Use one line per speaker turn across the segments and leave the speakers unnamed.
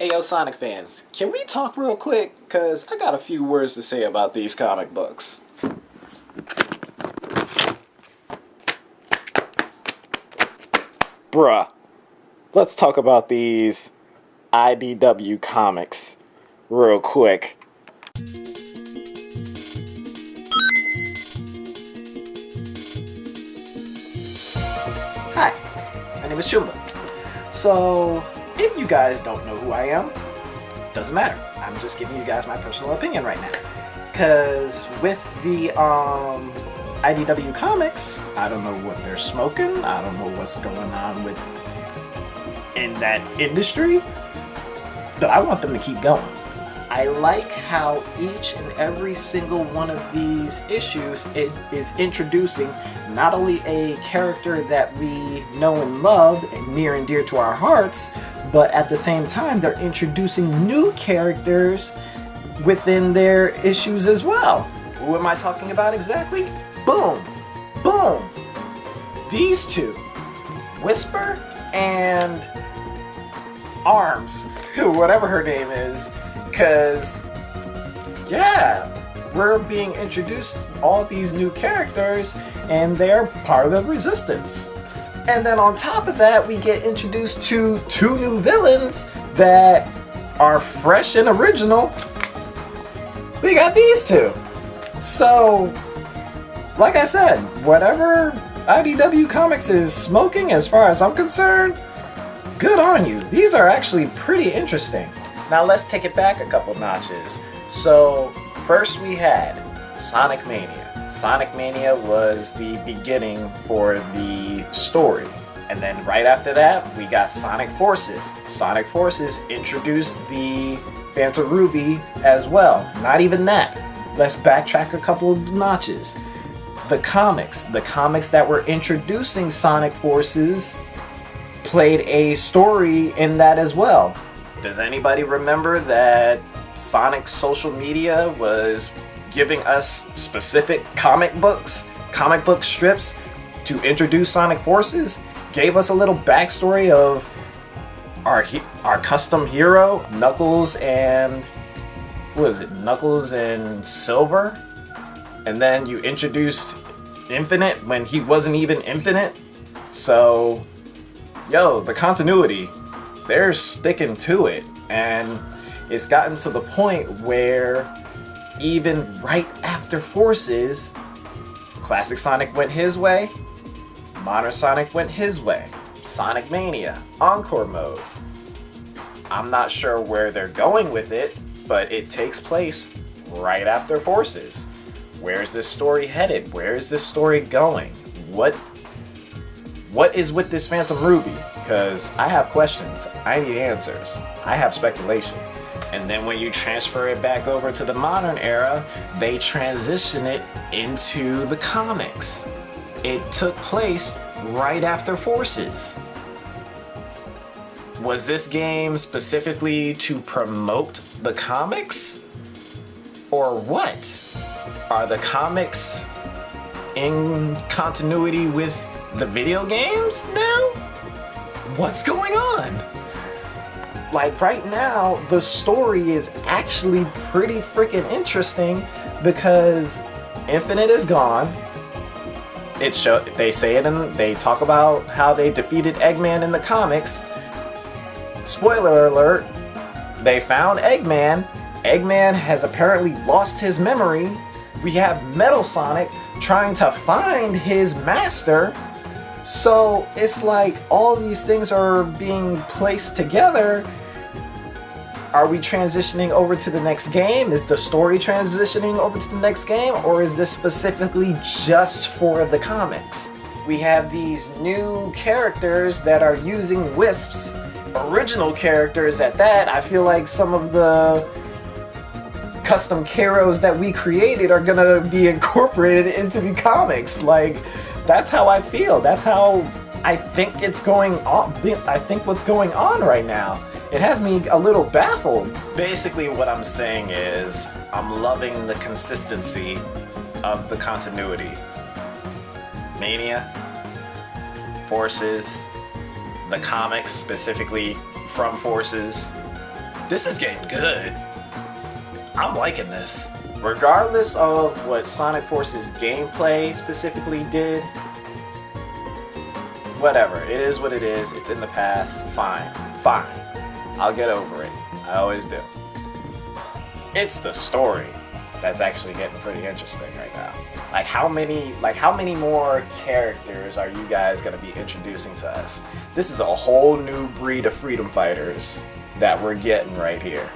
Ayo Sonic fans, can we talk real quick? Cause I got a few words to say about these comic books. Bruh, let's talk about these IDW comics real quick. Hi, my name is Chumba. So, if you guys don't know who I am, doesn't matter. I'm just giving you guys my personal opinion right now. Cause with the IDW comics, I don't know what they're smoking. I don't know what's going on in that industry, but I want them to keep going. I like how each and every single one of these issues is introducing not only a character that we know and love and near and dear to our hearts, but at the same time they're introducing new characters within their issues as well. Who am I talking about exactly? Boom! Boom! These two, Whisper and Arms, whatever her name is. Because, yeah, we're being introduced to all these new characters, and they're part of the Resistance. And then on top of that, we get introduced to two new villains that are fresh and original. We got these two. So, like I said, whatever IDW Comics is smoking, as far as I'm concerned, good on you. These are actually pretty interesting. Now let's take it back a couple notches. So first we had Sonic Mania. Sonic Mania was the beginning for the story. And then right after that, we got Sonic Forces. Sonic Forces introduced the Phantom Ruby as well. Not even that. Let's backtrack a couple of notches. The comics that were introducing Sonic Forces played a story in that as well. Does anybody remember that Sonic's social media was giving us specific comic book strips to introduce Sonic Forces? Gave us a little backstory of our custom hero, Knuckles and Knuckles and Silver? And then you introduced Infinite when he wasn't even Infinite. So, yo, the continuity, they're sticking to it, and it's gotten to the point where even right after Forces, Classic Sonic went his way, Modern Sonic went his way, Sonic Mania, Encore Mode. I'm not sure where they're going with it, but it takes place right after Forces. Where's this story headed? Where is this story going? What is with this Phantom Ruby? Because I have questions, I need answers, I have speculation. And then when you transfer it back over to the modern era, they transition it into the comics. It took place right after Forces. Was this game specifically to promote the comics? Or what? Are the comics in continuity with the video games now? What's going on? Like right now, the story is actually pretty freaking interesting because Infinite is gone. They talk about how they defeated Eggman in the comics. Spoiler alert, they found Eggman. Eggman has apparently lost his memory. We have Metal Sonic trying to find his master. So it's like all these things are being placed together. Are we transitioning over to the next game? Is the story transitioning over to the next game? Or is this specifically just for the comics? We have these new characters that are using Wisps, original characters at that. I feel like some of the custom heroes that we created are gonna be incorporated into the comics. Like, that's how I feel. That's how I think it's going on. I think what's going on right now. It has me a little baffled. Basically what I'm saying is I'm loving the consistency of the continuity. Mania, Forces, the comics specifically from Forces, This is getting good. I'm liking this. Regardless of what Sonic Forces gameplay specifically did, whatever. It is what it is. It's in the past. Fine. I'll get over it. I always do. It's the story that's actually getting pretty interesting right now. Like how many more characters are you guys gonna be introducing to us? This is a whole new breed of freedom fighters that we're getting right here,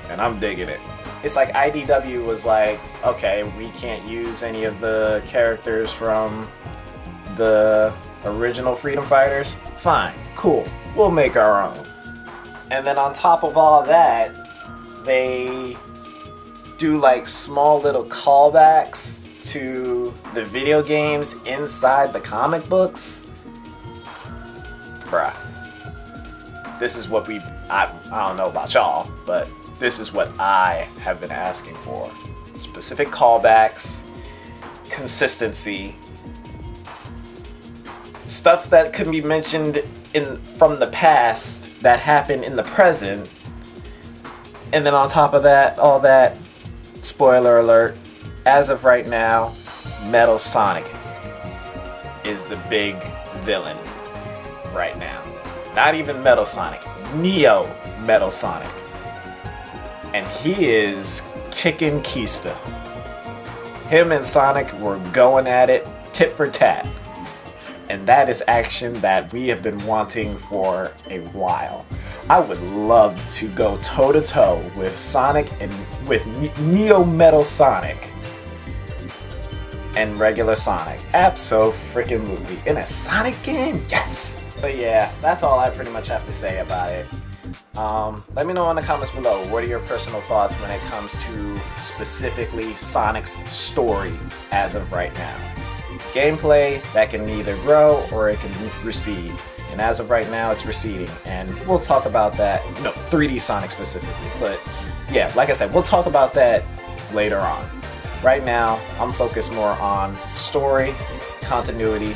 and I'm digging it. It's like IDW was like, okay, we can't use any of the characters from the original freedom fighters. Fine, cool, we'll make our own. And then on top of all that, they do like small little callbacks to the video games inside the comic books. Bruh. This is what I don't know about y'all, but this is what I have been asking for. Specific callbacks, consistency, stuff that could be mentioned from the past that happened in the present, and then on top of that, all that, spoiler alert, as of right now, Metal Sonic is the big villain right now. Not even Metal Sonic, Neo Metal Sonic. And he is kicking Kista. Him and Sonic were going at it tit for tat. And that is action that we have been wanting for a while. I would love to go toe to toe with Sonic and with Neo Metal Sonic and regular Sonic. Abso-freaking-lutely. In a Sonic game? Yes! But yeah, that's all I pretty much have to say about it. Let me know in the comments below, what are your personal thoughts when it comes to specifically Sonic's story as of right now. Gameplay that can either grow or it can recede. And as of right now, it's receding. And we'll talk about that, 3D Sonic specifically. But yeah, like I said, we'll talk about that later on. Right now, I'm focused more on story, continuity.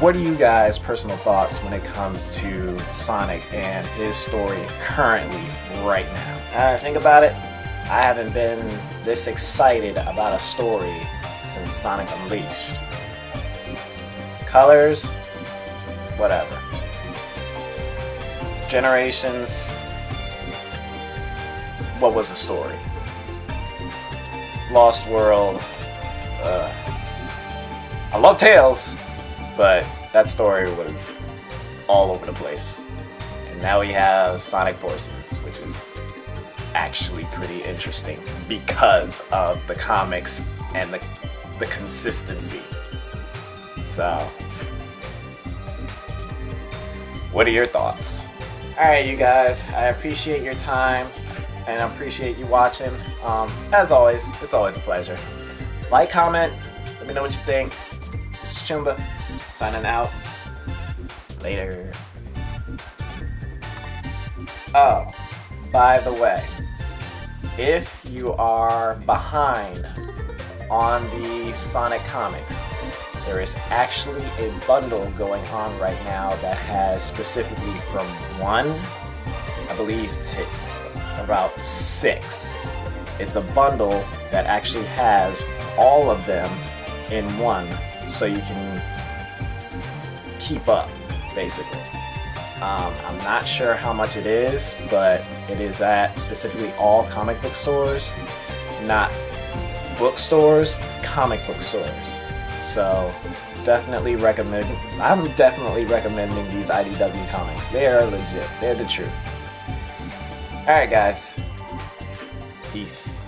What are you guys' personal thoughts when it comes to Sonic and his story currently, right now? Think about it. I haven't been this excited about a story since Sonic Unleashed. Colors, whatever. Generations, what was the story? Lost World, I love Tails, but that story was all over the place. And now we have Sonic Forces, which is actually pretty interesting because of the comics and the consistency. So, what are your thoughts? Alright, you guys, I appreciate your time and I appreciate you watching. As always, it's always a pleasure. Like, comment, let me know what you think. This is Chumba, signing out. Later. Oh, by the way, if you are behind on the Sonic comics, there is actually a bundle going on right now that has specifically from 1, I believe, to about 6. It's a bundle that actually has all of them in one, so you can keep up, basically. I'm not sure how much it is, but it is at specifically all comic book stores, not bookstores, comic book stores. So definitely recommend. I'm definitely recommending these IDW comics. They are legit. They're the truth. Alright guys. Peace.